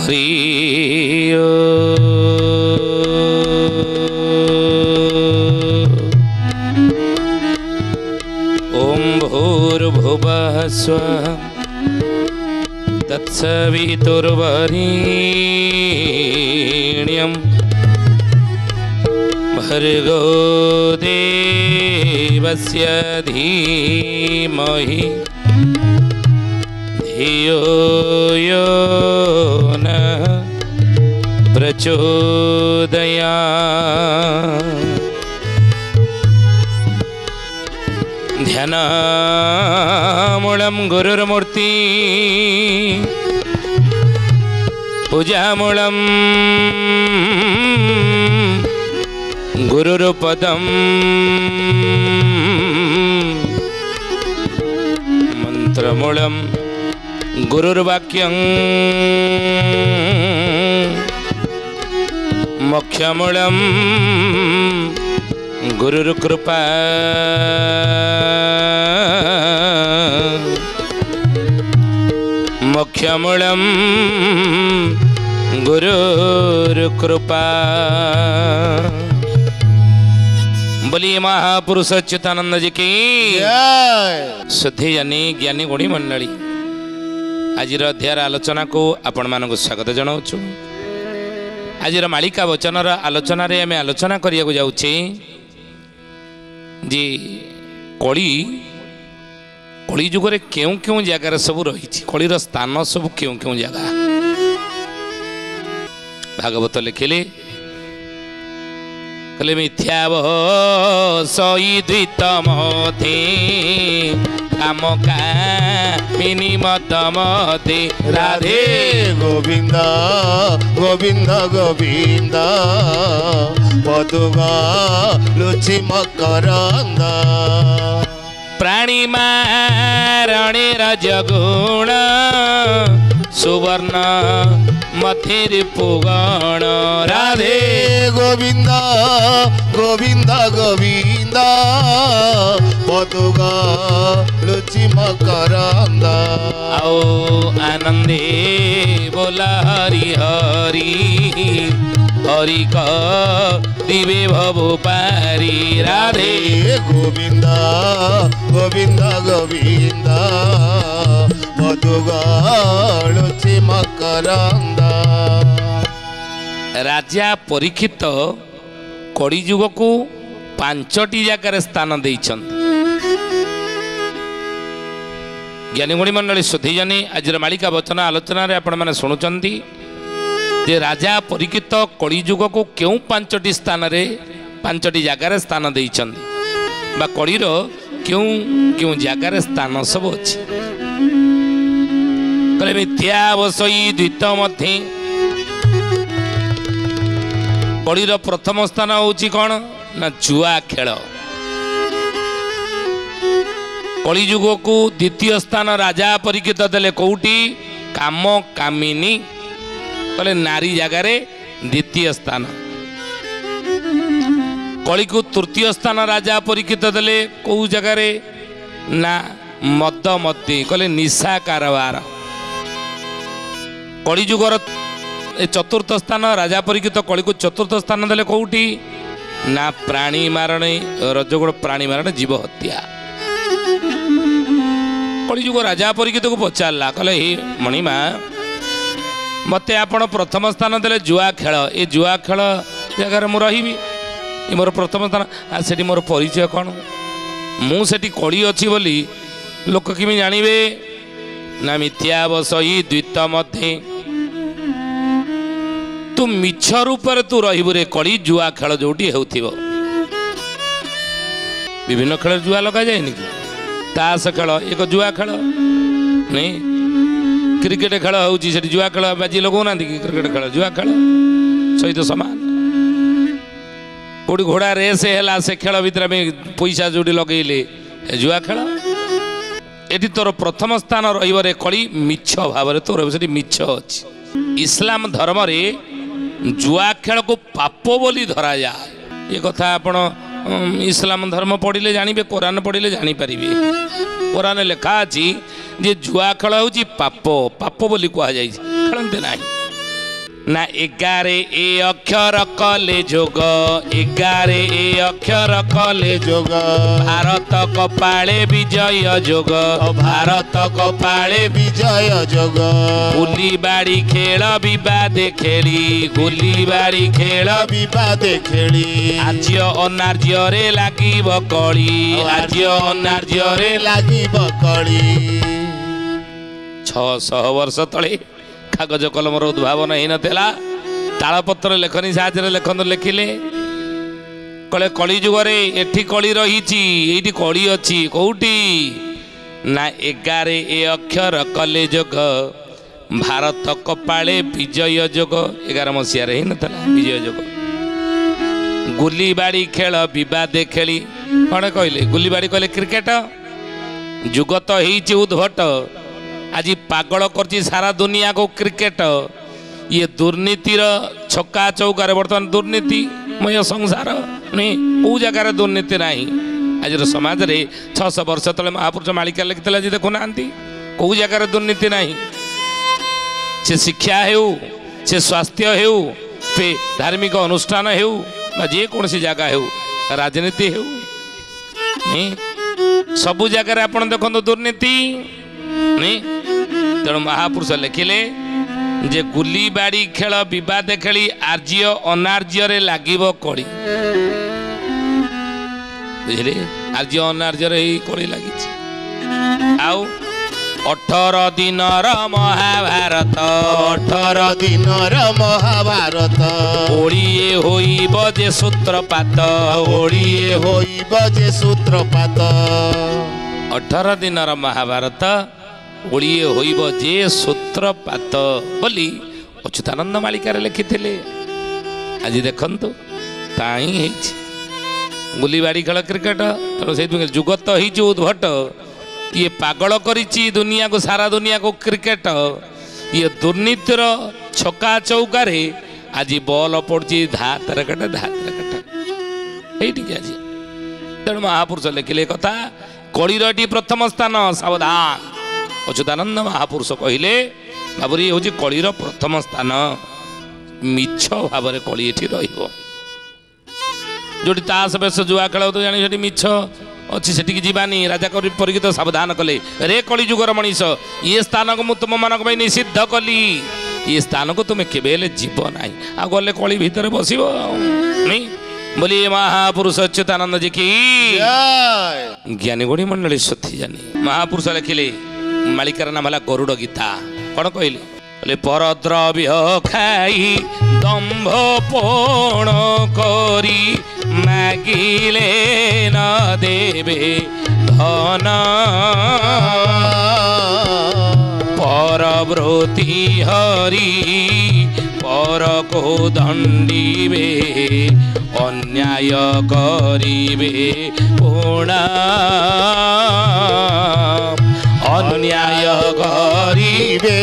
हरि ओम भूर्भुवः स्वः तत्सवितुर्वरेण्यं भर्गो देवस्य धीमहि धियो यो नः प्रचोदयात्। ध्यानामूलं गुरुर्मूर्ति पूजामूलं गुरुर्पदं मंत्रमूलं गुरुर्वाक्यं मोक्षमूलं गुरुर्कृपा। मोक्षमूलं गुरुर्कृपा। बोलिए महापुरुष अच्युतानंद जी की श्रद्धेयानी ज्ञानी गुणी मंडली आज अध्याय आलोचना को आपण मानक स्वागत जनाऊँ। आज मालिका वचनर आलोचन आम आलोचना करिया जाऊे जी कली कली जुगरे क्यों क्यों जगार सब रही कलीर स्थान सब क्यों क्यों जगह भागवत लिखिले कले मिथ्यावसई द्वितमते काम कामिनी मतमते राधे गोविंद गोविंद गोविंद पदुगा लुचि मकरंद प्राणी मारणे रजगुण सुवर्ण मथिर पुगण राधे गोविंद गोविंद गोविंद पदुगा लुचि मकरंद आओ आनंदे बोला हरि हरि हरि का दिवे भवो पारी राधे गोविंद गोविंद गोविंद पदुगा लुचि मकरंद। राजा परीक्षित कली जुग को 5टी जगार स्थान देइछन। ज्ञानी गुणी मंडली सुधीजनी आज मालिका वचन आलोचना आपण मैंने शुणुचंती जे राजा परीक्षित कली जुग को क्यों 5टी स्थान रे 5टी जगार स्थान देइछन बा कलीर क्यों क्यों जगार स्थान सब अच्छी कले मिथ्यावसई द्वितमते कलीर प्रथम स्थान होची कौन ना जुआ खेल। कली जुग को द्वितीय स्थान राजा परीक्षित देले कौटी काम कामिनी कले नारी जगार द्वितीय स्थान। कली को तृतीय स्थान राजा परीक्षित देले कौ जगार ना मद मदी कले निशा कारबार। कली जुगर चतुर्थ स्थान राजा परीक्षित कली को चतुर्थ स्थान देले कौटी ना प्राणी मारणे रजगुण प्राणी मारणे जीव हत्या। कली जुग राजा परीक्षित को पचारा कहले हे मणिमा मते आपण प्रथम स्थान देले जुआ खेल ए जुआ खेल जगार मु रही मोर प्रथम स्थान से मोर परिचय कौन मुझे कली अच्छी बोली लोक किमी जानिबे ना मिथ्यावसई द्वितमते तू मिछ रूप तू रही रे कली जुआ खेल जोटी होथिबो। विभिन्न खेल जुआ लगा जाए कि ताश खेल एक जुआ खेल नहीं क्रिकेट खेल होची से जुआ खेल बाजी लगौना कि क्रिकेट खेल जुआ खेल सहित समान कोड़ी घोड़ा रेस है से खेल भितर में पैसा जोड़ी लगेले जुआ खेल एटी तोर प्रथम स्थान रे कली मिछ भाव तोर से मिछ अच्छी। इस्लाम धर्म रे जुआ खेल को पाप बोली धरा जाए ये कथा आपण इस्लाम धर्म पढ़िले जानिबे कुरान पढ़िले जानी पारिबे। कुरान लेखा अछि जे जुआ खेल होची पाप पाप बोली कहा जाय खेलते नाही ନା ଏଗାରେ ଏ ଅକ୍ଷର କଲେ ଯୋଗ, ଏଗାରେ ଏ ଅକ୍ଷର କଲେ ଯୋଗ ଭାରତ କପାଳେ ବିଜୟ ଯୋଗ, ଭାରତ କପାଳେ ବିଜୟ ଯୋଗ ଗୁଲି ବାଡ଼ି ଖେଳ ବିବାଦେ ଖେଳି, ଗୁଲି ବାଡ଼ି ଖେଳ ବିବାଦେ ଖେଳି ଆର୍ଯ୍ୟ ଅନାର୍ଯ୍ୟରେ ଲାଗିବ କଳି, ଆର୍ଯ୍ୟ ଅନାର୍ଯ୍ୟରେ ଲାଗିବ କଳି। 600 ବର୍ଷ ତଳେ କାଗଜ କଲମର ଉଦ୍ଭାବନ ହେଇନଥିଲା। ତାଳପତ୍ର ଲେଖନୀ ସାହାଯ୍ୟରେ ଲେଖନ୍ତୁ ଲେଖିଲେ କଳେ କଳି ଯୁଗରେ ଏଠି କଳି ରହିଛି, ଏଇଠି କଳି ଅଛି। କୋଉଠି ନା ଏଗାରେ ଏ ଅକ୍ଷର କଲେ ଯୋଗ ଭାରତ କପାଳେ ବିଜୟ ଯୋଗ। 11 ମସିହାରେ ହେଇନଥିଲା ବିଜୟ ଯୋଗ। ଗୁଲି ବାଡ଼ି ଖେଳ ବିବାଦେ ଖେଳି କ'ଣ କହିଲେ? ଗୁଲି ବାଡ଼ି କହିଲେ କ୍ରିକେଟ। ଯୁଗ ତ ହେଇଛି ଉଦ୍ଭଟ, ଆଜି ପାଗଳ କରିଛି ସାରା ଦୁନିଆକୁ କ୍ରିକେଟ। ଇଏ ଦୁର୍ନୀତିର ଛକା ଚୌକାରେ ବର୍ତ୍ତମାନ ଦୁର୍ନୀତିମୟ ସଂସାର ନୁହେଁ, କେଉଁ ଜାଗାରେ ଦୁର୍ନୀତି ନାହିଁ। ଆଜିର ସମାଜରେ 600 ବର୍ଷ ତଳେ ମହାପୁରୁଷ ମାଳିକା ଲେଖିଥିଲା ଯେ ଦେଖୁନାହାନ୍ତି, କେଉଁ ଜାଗାରେ ଦୁର୍ନୀତି ନାହିଁ। ସେ ଶିକ୍ଷା ହେଉ, ସେ ସ୍ୱାସ୍ଥ୍ୟ ହେଉ, ସେ ଧାର୍ମିକ ଅନୁଷ୍ଠାନ ହେଉ ବା ଯେକୌଣସି ଜାଗା ହେଉ, ରାଜନୀତି ହେଉ, ସବୁ ଜାଗାରେ ଆପଣ ଦେଖନ୍ତୁ ଦୁର୍ନୀତି। ତେଣୁ ମହାପୁରୁଷ ଲେଖିଲେ ଯେ ଗୁଲି ବାଡ଼ି ଖେଳ ବିବାଦେ ଖେଳି ଆର୍ଯ୍ୟ ଅନାର୍ଯ୍ୟରେ ଲାଗିବ କଳି। ବୁଝିଲେ? ଆର୍ଯ୍ୟ ଅନାର୍ଯ୍ୟରେ ଏଇ କଳି ଲାଗିଛି। ଆଉ 18 ଦିନର ମହାଭାରତ, 18 ଦିନର ମହାଭାରତ ଓଳିଏ ହୋଇବ ଯେ ସୂତ୍ରପାତ, ଓଳିଏ ହୋଇବ ଯେ ସୂତ୍ରପାତ। 18 ଦିନର ମହାଭାରତ ଓଳିଏ ହୋଇବ ଯେ ସୂତ୍ରପାତ ବୋଲି ଅଚ୍ୟୁତାନନ୍ଦ ମାଳିକାରେ ଲେଖିଥିଲେ। ଆଜି ଦେଖନ୍ତୁ ତା ହିଁ ହେଇଛି। ଗୁଲି ବାଡ଼ି ଖେଳ କ୍ରିକେଟ। ତେଣୁ ସେଇଥିପାଇଁ ଯୁଗ ତ ହେଇଛି ଉଦ୍ଭଟ, ଇଏ ପାଗଳ କରିଛି ଦୁନିଆକୁ, ସାରା ଦୁନିଆକୁ କ୍ରିକେଟ। ଇଏ ଦୁର୍ନୀତିର ଛକା ଚୌକାରେ ଆଜି ବଲ ପଡ଼ୁଛି ଧାତରେ କାଟ ଧାତରେ କାଟ ଏଇଠିକି ଆଜି। ତେଣୁ ମହାପୁରୁଷ ଲେଖିଲେ କଥା, କଳିର ଏଠି ପ୍ରଥମ ସ୍ଥାନ, ସାବଧାନ। ଅଚ୍ୟୁତାନନ୍ଦ ମହାପୁରୁଷ କହିଲେ ବାବୁରେ ଇଏ ହେଉଛି କଳିର ପ୍ରଥମ ସ୍ଥାନ। ମିଛ ଭାବରେ କଳି ଏଠି ରହିବ। ଯୋଉଠି ତାସ ବେଶ ଜୁଆ ଖେଳ ତ ଜାଣି ସେଠି ମିଛ ଅଛି, ସେଠିକି ଯିବାନି। ରାଜା ପରିଚିତ ସାବଧାନ କଲେ, ରେ କଳି ଯୁଗର ମଣିଷ, ଇଏ ସ୍ଥାନକୁ ମୁଁ ତୁମମାନଙ୍କ ପାଇଁ ନିଷିଦ୍ଧ କଲି। ଇଏ ସ୍ଥାନକୁ ତୁମେ କେବେ ହେଲେ ଯିବ ନାହିଁ। ଆଉ ଗଲେ କଳି ଭିତରେ ବସିବ ନାଇଁ ବୋଲି ମହାପୁରୁଷ ଅଚ୍ୟୁତାନନ୍ଦ ଜି କି ଜ୍ଞାନୀ ଗୋଡ଼ି ମଣ୍ଡଳୀ ସଥି ଜାନି। ମହାପୁରୁଷ ଲେଖିଲେ, ମାଳିକାର ନାମ ହେଲା ଗରୁଡ଼ ଗୀତା। କ'ଣ କହିଲେ? କହିଲେ ପରଦ୍ରବ୍ୟ ଖାଇ ଦମ୍ଭ ପଣ କରି ମାଗିଲେ ନ ଦେବେ ଧନ, ପରବୃତ୍ତି ହରି ପରକୁ ଦଣ୍ଡିବେ ଅନ୍ୟାୟ କରିବେ ପୁଣ, ଅନ୍ୟାୟ କରିବେ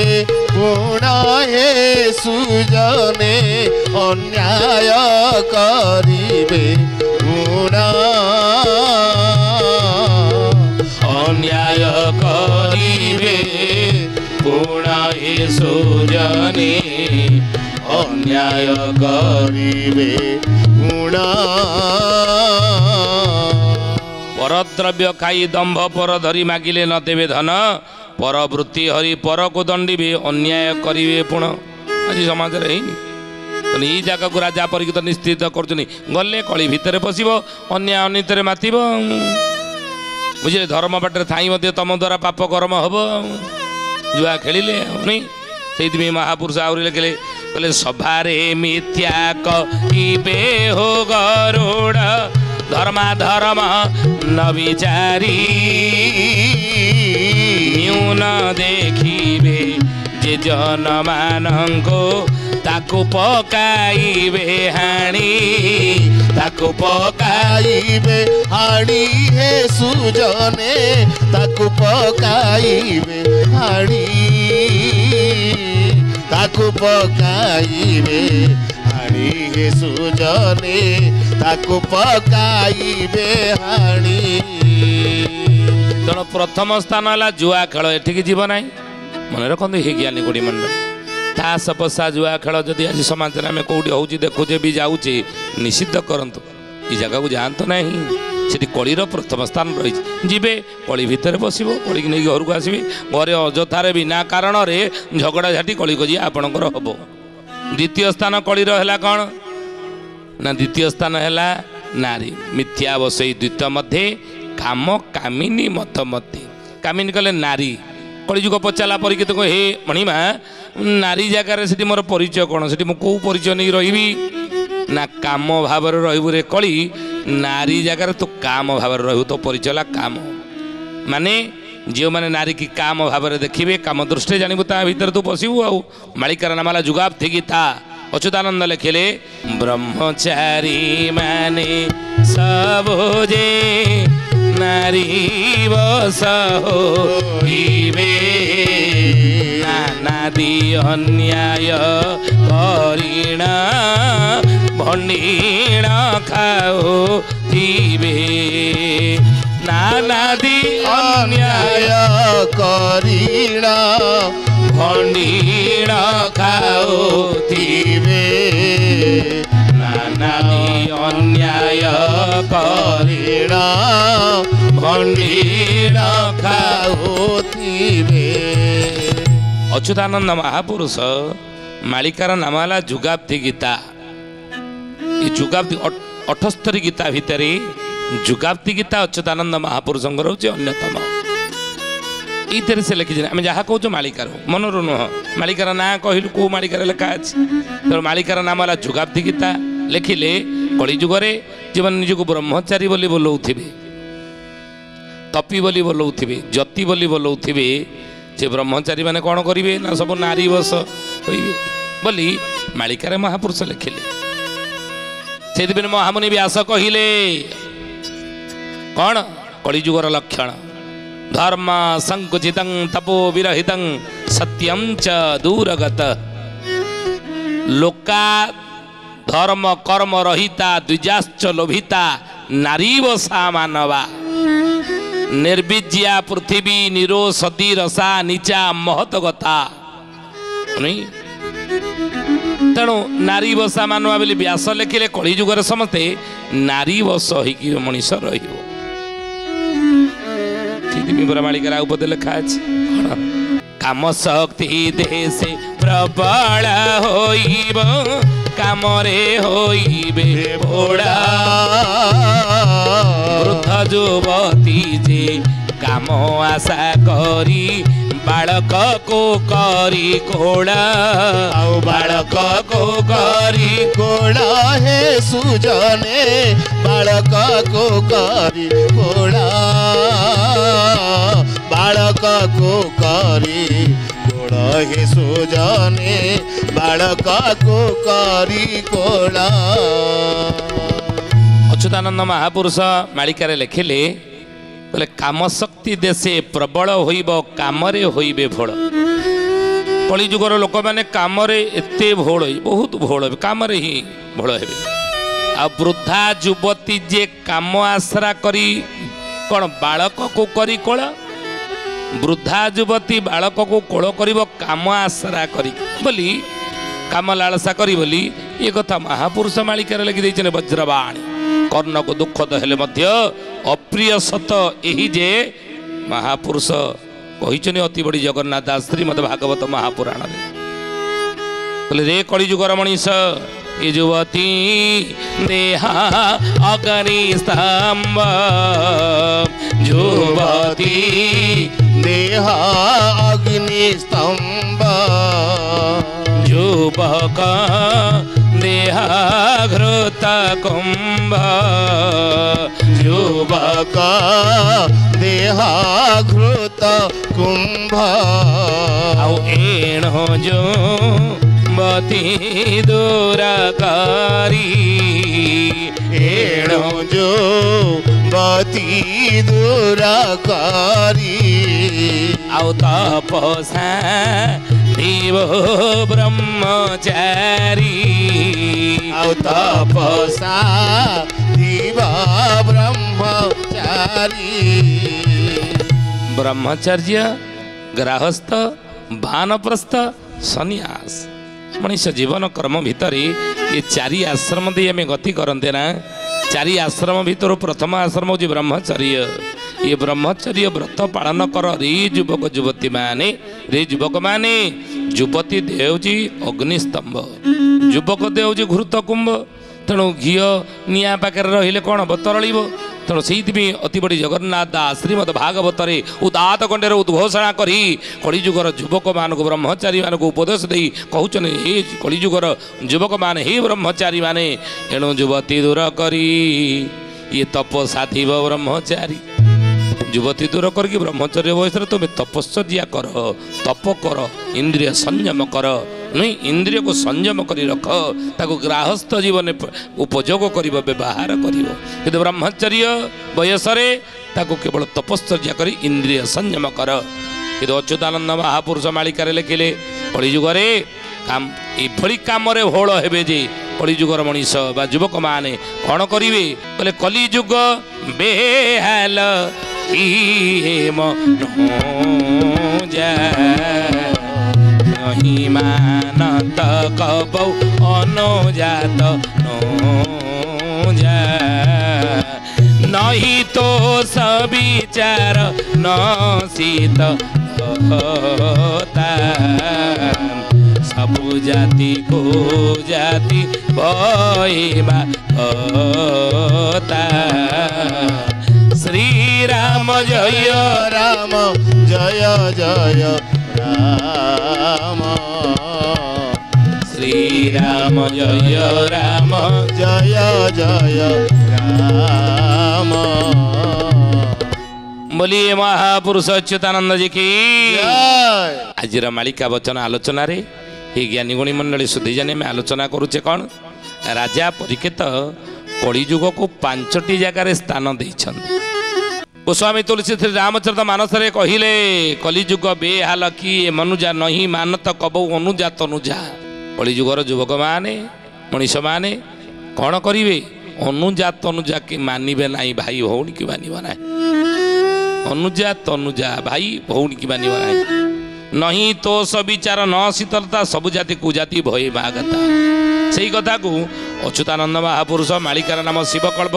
ପୁଣ ହେ ସୁଜନେ, ଅନ୍ୟାୟ କରିବେ ପୁଣ, ଅନ୍ୟାୟ କରିବେ ପୁଣ ହେ ସୁଜନେ, ଅନ୍ୟାୟ କରିବେ ପୁଣ। ପରଦ୍ରବ୍ୟ ଖାଇ ଦମ୍ଭ ପର ଧରି ମାଗିଲେ ନ ଦେବେ ଧନ, ପରବୃତ୍ତି ହରି ପରକୁ ଦଣ୍ଡିବେ ଅନ୍ୟାୟ କରିବେ ପୁଣ। ଆଜି ସମାଜରେ ହେଇନି। ତେଣୁ ଏଇ ଜାଗାକୁ ରାଜା ପରିଚିତ ନିଶ୍ଚିତ କରୁଛନ୍ତି। ଗଲେ କଳି ଭିତରେ ପଶିବ, ଅନ୍ୟାୟ ଅନୀତିରେ ମାତିବ। ବୁଝିଲେ? ଧର୍ମ ବାଟରେ ଥାଇ ମଧ୍ୟ ତମ ଦ୍ୱାରା ପାପ କର୍ମ ହବ ଜୁଆ ଖେଳିଲେ ନାଇଁ। ସେଇଥିପାଇଁ ମହାପୁରୁଷ ଆହୁରି ଲେଖିଲେ, କହିଲେ ସଭାରେ ମିଥ୍ୟା କହିବେ ହୋ ଗରୁଡ଼, ଧର୍ମା ଧର୍ମ ନ ବିଚାରି, ନ୍ୟୁନ ଦେଖିବେ ଯେ ଜନମାନଙ୍କୁ ତାକୁ ପକାଇବେ ହାଣି, ତାକୁ ପକାଇବେ ହାଣି ହେ ସୁଜନେ, ତାକୁ ପକାଇବେ ହାଣି, ତାକୁ ପକାଇବେ ହାଣି ହେ ସୁଜନେ, ତାକୁ ପକାଇବେ ହାଣି। ତେଣୁ ପ୍ରଥମ ସ୍ଥାନ ହେଲା ଜୁଆ ଖେଳ, ଏଠିକି ଯିବ ନାହିଁ। ମନେ ରଖନ୍ତୁ, ହେ ଜ୍ଞାନୀ ଗୋଡ଼ି ମଣ୍ଡଳ तास पशा जुआ खेल जदि आज समाज में आम कौटी हो देखुचे भी जाऊे निषिद्ध करंतु ये जगह को जातु ना सेठी कलीर प्रथम स्थान रही जीवे कली भितर बसब कली की नहीं घर को आसवे घरे अजथार बिना कारण झगड़ा झाटी कली कजी आपणकर हम द्वितीय स्थान कलीर है कौन ना द्वितीय स्थान है नारी मिथ्या बसई द्वितीय मध्य काम कामिनी मत मते कामिनी कले नारी कलिजुग पचारा परिकित तो हे मणिमा नारी जगार से मोर परिचय कौन से कौ परिचय नहीं रही ना काम भाव रही रे कली नारी जगार तो काम भाव रही तो परिचय काम माने जो मैंने नारी की काम भाव देखिए काम दृष्टि जानबू ता भीतर तू पशु आउ मालिकार नाम जुगाब थी था अच्युतानंद लिखिले ब्रह्मचारी माने सबोजे नारी बस होइबे नानादि अन्याय करिण भंडीण खाओ नानादि अन्याय करिण भंडीण खाओ नानादि अन्याय करिण भंडीण खाओथिबे। अच्युतानंद महापुरुष मालिकार नाम है जुगाब्दी गीता। ये जुगाब्दी 78 गीता भितर जुगाब्दी गीता अच्युतानंद महापुरुष अन्यतम ये से लिखी आम जहाँ कौच मालिकार मनर नुह मालिकार ना कहलु कौ मालिकार लिखा अच्छे तो मालिकार नाम है जुगाब्दी गीता लिखिले कलिजुगे जो मैंने निजक ब्रह्मचारी बोली बोलौथिबे तपी बोली बोलौथिबे जति बोली बोलौथिबे से ब्रह्मचारी मैंने कौन करेंगे ना सब नारी बस बोली मालिकार महापुरुष लिखिले से महामुनि व्यास कहिले कौन कलिजुगर लक्षण धर्म संकुचित तपो विरहित सत्यम च दूरगत लोका धर्म कर्म रहिता द्विजाश्च लोभिता नारी वसा मानवा निर्विज्या पृथ्वी निरो सदी रसा नीचा महतगता तेणु नारी बसा मानवा बोली व्यास लिखिले कलिजुगर समस्ते नारी बस हो मनीष रमालिका उपदे लिखा काम शक्ति देशे प्रबल होइब कामरे होइबे भोड़ा वृद्ध युवती जे काम आशा करी बालक को करी कोड़ा बालक को करी कोड़ा हे सुजने बालक को करी कोड़ा बालक को करी कोड़ा हे सुजने बालक को करी कोड़ा। अच्युतानंद महापुरुष मालिकार लिखिले बोले काम शक्ति देशे प्रबल होइब कामरे होइबे भोल कलिजुगर लोक मैंने कामरे एते भोल बहुत भोल कामरे ही भोल हेबे आ वृद्धा युवती जे काम आश्रा करी कौन बालक को करी कोल वृद्धा युवती बालक को कोल करिब काम आश्रा करी बोली काम लालसा करी बोली ये कथा महापुरुष मालिकार लगी देइछने वज्रबाणी कर्ण को दुख तो हेले मध्य अप्रिय सत यही जे महापुरुष कही अति बड़ी जगन्नाथ दास श्रीमद भागवत महापुराण बोले रे कलिजुगर मनीष ये युवती देहा अग्नि स्तंभ युवती देहा अग्नि स्तंभ युवक देहाघृत कुंभ युवक देहाघृत कुंभ आउ एण जो बती दूरकारी एण जो बती दूरकारी आउ तपसा देव ब्रह्मचारी आउ तपसा देव ब्रह्मचारी ब्रह्मचर्य गृहस्थ ବାନପ୍ରସ୍ଥ ସନ୍ନ୍ୟାସ। ମଣିଷ ଜୀବନ କର୍ମ ଭିତରେ ଏ ଚାରି ଆଶ୍ରମ ଦେଇ ଆମେ ଗତି କରନ୍ତେ ନା। ଚାରି ଆଶ୍ରମ ଭିତରୁ ପ୍ରଥମ ଆଶ୍ରମ ହେଉଛି ବ୍ରହ୍ମଚର୍ଯ୍ୟ। ଏ ବ୍ରହ୍ମଚର୍ଯ୍ୟ ବ୍ରତ ପାଳନ କର ରେ ଯୁବକ ଯୁବତୀ ମାନେ, ରେ ଯୁବକ ମାନେ। ଯୁବତୀ ଦେହ ହେଉଛି ଅଗ୍ନିସ୍ତମ୍ଭ, ଯୁବକ ଦେହ ହେଉଛି ଘୃତ କୁମ୍ଭ। ତେଣୁ ଘିଅ ନିଆଁ ପାଖରେ ରହିଲେ କ'ଣ ହେବ? ତରଳିବ। ତେଣୁ ସେଇଥିପାଇଁ ଅତି ବଡ଼ି ଜଗନ୍ନାଥ ଦାସ ଶ୍ରୀମଦ୍ ଭାଗବତରେ ଉଦାତ କଣ୍ଠରେ ଉଦ୍ଘୋଷଣା କରି କଳିଯୁଗର ଯୁବକମାନଙ୍କୁ ବ୍ରହ୍ମଚାରୀମାନଙ୍କୁ ଉପଦେଶ ଦେଇ କହୁଛନ୍ତି, ହେ କଳିଯୁଗର ଯୁବକମାନେ, ହେ ବ୍ରହ୍ମଚାରୀମାନେ, ଏଣୁ ଯୁବତୀ ଦୂର କରି ଇଏ ତପ ସାଧିବ ବ୍ରହ୍ମଚାରୀ। ଯୁବତୀ ଦୂର କରିକି ବ୍ରହ୍ମଚର୍ଯ୍ୟ ବୟସରେ ତୁମେ ତପସ୍ୟା କର, ତପ କର, ଇନ୍ଦ୍ରିୟ ସଂଯମ କର। ନୁହେଁ, ଇନ୍ଦ୍ରିୟକୁ ସଂଯମ କରି ରଖ, ତାକୁ ଗ୍ରାହସ୍ଥ ଜୀବନରେ ଉପଯୋଗ କରିବ, ବ୍ୟବହାର କରିବ। କିନ୍ତୁ ବ୍ରହ୍ମଚର୍ଯ୍ୟ ବୟସରେ ତାକୁ କେବଳ ତପସ୍ୟା କରି ଇନ୍ଦ୍ରିୟ ସଂଯମ କର। କିନ୍ତୁ ଅଚ୍ୟୁତାନନ୍ଦ ମହାପୁରୁଷ ମାଳିକାରେ ଲେଖିଲେ, କଳିଯୁଗରେ ଏଭଳି କାମରେ ହୋଳ ହେବେ ଯେ କଳିଯୁଗର ମଣିଷ ବା ଯୁବକମାନେ କ'ଣ କରିବେ? ବୋଲେ କଲିଯୁଗ ବେହାଲ ନହି ମାନତ କବౌ ଅନୁଜାତ ନହି ତ ସବିଚାର ନ ଶୀତ ସବୁ ଜାତି को ଜାତି ବହିବା श्री राम जय राम जय जय राम श्री राम जय राम जय जय राम। बोलिए महापुरुष अच्युतानंद जी की जय। आज मालिका वचन आलोचना रे हे ज्ञानी गुणी मंडली सुधी जानी में आलोचना करुचे कौन? राजा परीक्षित कलिजुग को 5टी जगार स्थान देइछन। गोस्वामी तुलसी श्री रामचरित मानस रे कहिले, कलिजुग बेहाल कि मनुजा नहीं मानत कबौ अनुजा तनुजा। कलिजुगर युवक माने मनीष माने कौन करिवे? अनुजा तनुजा कि मानिबे नाही, भाई भौणी की मानिबे नाही। अनुजा तनुजा भाई भौणी की मानिबे नाही। नहीं तो सविचार न शीतलता सबु जाति कुजाति भय मागता। सेई कथा को अच्युतानंद महापुरुष मालिकार नाम शिवकल्प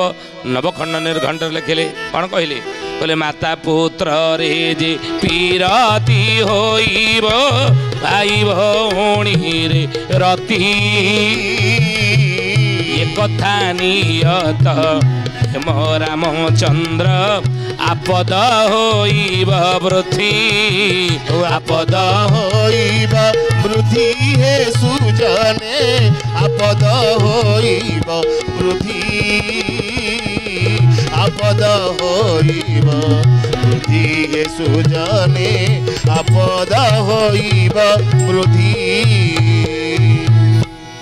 नवखंड निर्घंट लिखिले। कौन कहले? बोले माता पुत्र रे जे पीरती होइब भाई भौणी रे रति। ये कथा नियत हेम रामचंद्र आपद होइब वृथि। आपद होइब वृथि हे सुजने, आपद होइब वृथि, आपद होइब वृथि हे सुजने, आपद होइब वृथि।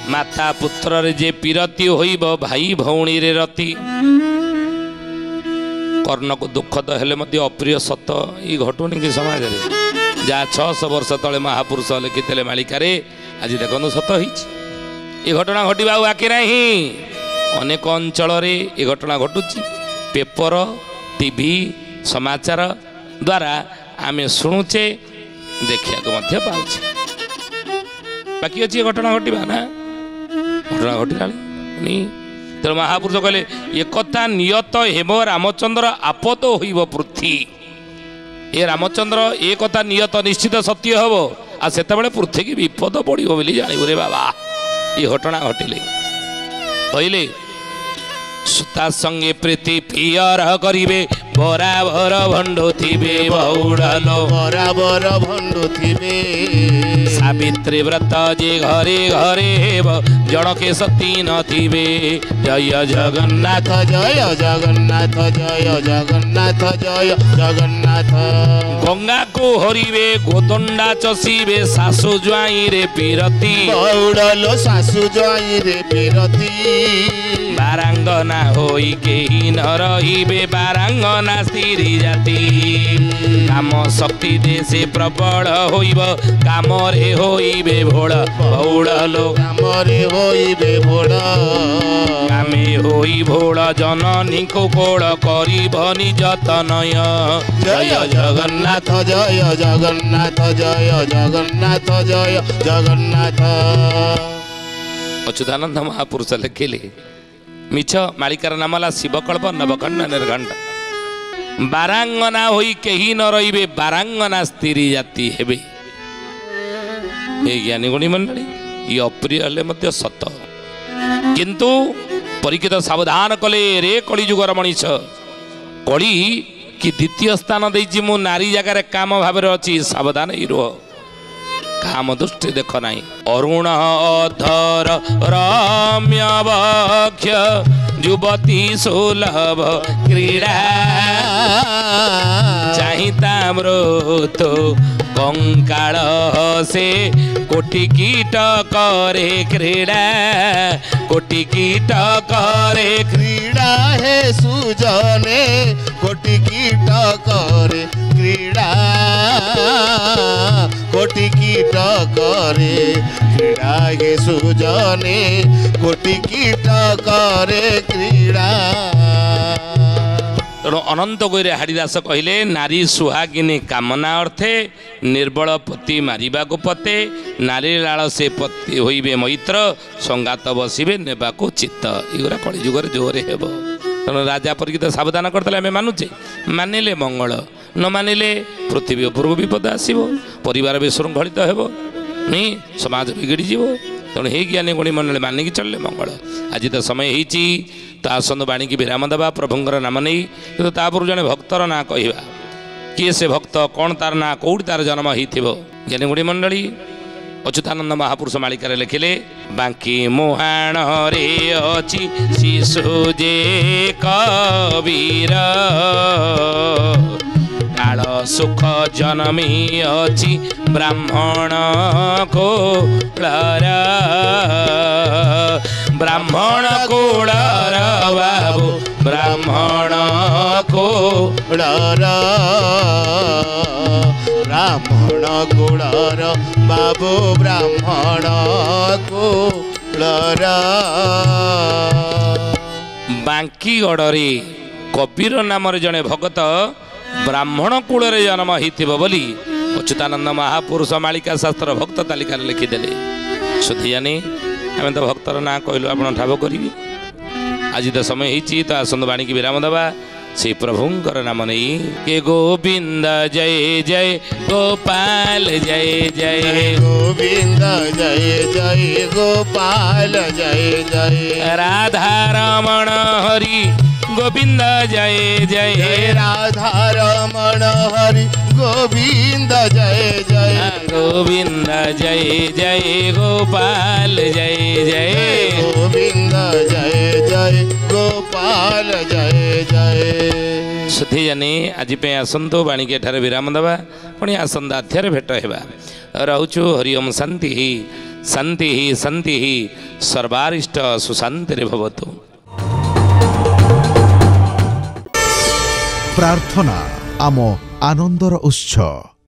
माता पुत्र रे जे पीरती होइब भाई भौणी रे रति। कर्ण को दुख तो हेले मध्य अप्रिय सत ये घटुनी कि समाज रे जहाँ 600 वर्ष तले महापुरुष लिखिते मालिकारे आज देखो सत हो घटना घटवा बाकी नहीं। अनेक अंचल ये घटना घटुची पेपर टीवी समाचार द्वारा आम शुणुचे देखा पाचे। बाकी अच्छी घटना घटवा ना घटना घटला तेणु महापुरुष कहले एक नियत हेम रामचंद्र आपद होइब पृथ्वी। ये रामचंद्र एक नियत निश्चित सत्य हम आ से पृथ्वी की विपद पड़ो बोली जानव रे बाबा। ये घटना घटिले कहले सुता संगे प्रीति पियर करिवे बराबर भंडो थिबे बहुड़लो बराबर भंडो थिबे। सावित्री व्रत जे घरे घरे हेब जड़के सती न थिबे। जय जगन्नाथ जय जगन्नाथ जय जगन्नाथ जय जगन्नाथ। गंगा को हरिवे गोदंडा चसीबे सासु ज्वाई रे पीरती। बहुड़लो सासु ज्वाई रे पीरती। बारांगना होई केही न रहिबे बारांगना ବାରାଙ୍ଗନା ସ୍ତ୍ରୀ ଜାତି କାମ ଶକ୍ତି ଦେ ସେ ପ୍ରବଳ ହୋଇବ କାମରେ ହୋଇବେ ଭୋଳ ବଉଳ ଲୋ କାମରେ ହୋଇବେ ଭୋଳ କାମେ ହୋଇ ଭୋଳ ଜନନୀଙ୍କୁ କୋଳ କରିବ ନିଜ ତନୟ ଜୟ ଜଗନ୍ନାଥ ଜୟ ଜଗନ୍ନାଥ ଜୟ ଜଗନ୍ନାଥ ଜୟ ଜଗନ୍ନାଥ। ଅଚ୍ୟୁତାନନ୍ଦ ମହାପୁରୁଷ ଲେଖିଲେ ମିଛ ମାଳିକାର ନାମ ହେଲା ଶିବକଳ୍ପ ନବକର୍ଣ୍ଣ ନିର୍ଘଣ୍ଟ। ବାରାଙ୍ଗନା ହୋଇ କେହି ନ ରହିବେ ବାରାଙ୍ଗନା ସ୍ତ୍ରୀ ଜାତି ହେବେ। ଏ ଜ୍ଞାନୀ ଗୁଣୀ ମଣ୍ଡଳୀ ଇଏ ଅପ୍ରିୟ ହେଲେ ମଧ୍ୟ ସତ। କିନ୍ତୁ ପରୀକ୍ଷିତ ସାବଧାନ କଲେ ରେ କଳିଯୁଗର ମଣିଷ କଳି କି ଦ୍ୱିତୀୟ ସ୍ଥାନ ଦେଇଛି ମୁଁ ନାରୀ ଜାଗାରେ କାମ ଭାବରେ ଅଛି ସାବଧାନ ହେଇ ରୁହ କାମ ଦୃଷ୍ଟି ଦେଖ ନାହିଁ। ଅରୁଣ ଅଧର ରମ୍ୟ ବକ୍ଷ ଯୁବତୀ ସୁଲଭ କ୍ରୀଡ଼ା ଚାହିଁତା ମୃତ୍ୟୁ କଙ୍କାଳ ସେ କୋଟି କୀଟ କରେ କ୍ରୀଡ଼ା କୋଟି କୀଟ କରେ କ୍ରୀଡ଼ା ହେ ସୁଜନେ କୋଟି କୀଟ କରେ କ୍ରୀଡ଼ା କୋଟି କୀଟ କରେ କ୍ରୀଡ଼ା ହେ ସୁଜନେ କୋଟି କୀଟ କରେ କ୍ରୀଡ଼ା। ତେଣୁ ଅନନ୍ତ ଗୋଇରେ ହାଡ଼ିଦାସ କହିଲେ ନାରୀ ସୁହାଗିନୀ କାମନା ଅର୍ଥେ ନିର୍ବଳ ପତି ମାରିବାକୁ ପତେ ନାରୀ ଲାଳ ସେ ପତି ହୋଇବେ ମୈତ୍ର ସଙ୍ଗାତ ବସିବେ ନେବାକୁ ଚିତ୍ତ। ଏଗୁଡ଼ା କଳିଯୁଗରେ ଜୋରରେ ହେବ। ତେଣୁ ରାଜା ପରୀକ୍ଷିତ ସାବଧାନ କରିଥିଲେ ଆମେ ମାନୁଛେ ମାନିଲେ ମଙ୍ଗଳ ନ ମାନିଲେ ପୃଥିବୀ ଉପରକୁ ବିପଦ ଆସିବ ପରିବାର ବିଶୃଙ୍ଖଳିତ ହେବ ନାଇଁ ସମାଜ ବିଗିଡ଼ିଯିବ। ତେଣୁ ହେଇ ଜ୍ଞାନୀ ଗୁଣୀ ମଣ୍ଡଳୀ ମାନିକି ଚଳିଲେ ମଙ୍ଗଳ। ଆଜି ତ ସମୟ ହେଇଛି ତ ଆସନ୍ତୁ ବାଣୀକି ବିରାମ ଦେବା ପ୍ରଭୁଙ୍କର ନାମ ନେଇ। କିନ୍ତୁ ତାପରୁ ଜଣେ ଭକ୍ତର ନାଁ କହିବା କିଏ ସେ ଭକ୍ତ କ'ଣ ତାର ନାଁ କେଉଁଠି ତାର ଜନ୍ମ ହେଇଥିବ। ଜ୍ଞାନୀ ଗୁଣୀ ମଣ୍ଡଳୀ ଅଚ୍ୟୁତାନନ୍ଦ ମହାପୁରୁଷ ମାଳିକାରେ ଲେଖିଲେ ବାଙ୍କି ମୁହାଣରେ ଅଛି ଶିଶୁ ଯେ କବୀର କାଳ ସୁଖ ଜନମି ଅଛି ବ୍ରାହ୍ମଣ କୋଳର ବ୍ରାହ୍ମଣ କୋଳର ବାବୁ ବ୍ରାହ୍ମଣ କୋଳର ବ୍ରାହ୍ମଣ କୋଳର ବାବୁ ବ୍ରାହ୍ମଣ କୋଳର। ବାଙ୍କିଗଡ଼ରେ କବୀର ନାମରେ ଜଣେ ଭଗତ ବ୍ରାହ୍ମଣ କୂଳରେ ଜନ୍ମ ହେଇଥିବ ବୋଲି ଅଚ୍ୟୁତାନନ୍ଦ ମହାପୁରୁଷ ମାଳିକା ଶାସ୍ତ୍ର ଭକ୍ତ ତାଲିକାରେ ଲେଖିଦେଲେ। ସୁଧିଜାନି ଆମେ ତ ଭକ୍ତର ନାଁ କହିଲୁ ଆପଣ ଠାବ କରିବି। ଆଜି ତ ସମୟ ହେଇଛି ତ ଆସନ୍ତୁ ବାଣୀକି ବିରାମ ଦେବା ସେ ପ୍ରଭୁଙ୍କର ନାମ ନେଇ। କେ ଗୋବିନ୍ଦ ଜୟ ଜୟ ଗୋପାଳ ଜୟ ଜୟ ଗୋବିନ୍ଦ ଜୟ ଜୟ ଗୋପାଳ ଜୟ ଜୟ ରାଧା ରମଣ ହରି ଗୋବିନ୍ଦ ଜୟ ଜୟ ରାଧା ରମଣ ହରି ଗୋବିନ୍ଦ ଜୟ ଜୟ ଗୋବିନ୍ଦ ଜୟ ଜୟ ଗୋପାଳ ଜୟ ଜୟ ଗୋବିନ୍ଦ ଜୟ ଜୟ ଗୋପାଳ ଜୟ ଜୟ। ସୁଧିଜାନି ଆଜି ପାଇଁ ଆସନ୍ତୁ ବାଣୀକି ଏଠାରେ ବିରାମ ଦେବା ପୁଣି ଆସନ୍ତା ଅଧ୍ୟାୟରେ ଭେଟ ହେବା। ରହୁଛୁ ହରି ଓମ୍ ଶାନ୍ତି ଶାନ୍ତି ଶାନ୍ତି ସର୍ବାରିଷ୍ଟ ସୁଶାନ୍ତିରେ ଭବତୁ। ପ୍ରାର୍ଥନା ଆମ ଆନନ୍ଦର ଉତ୍ସ।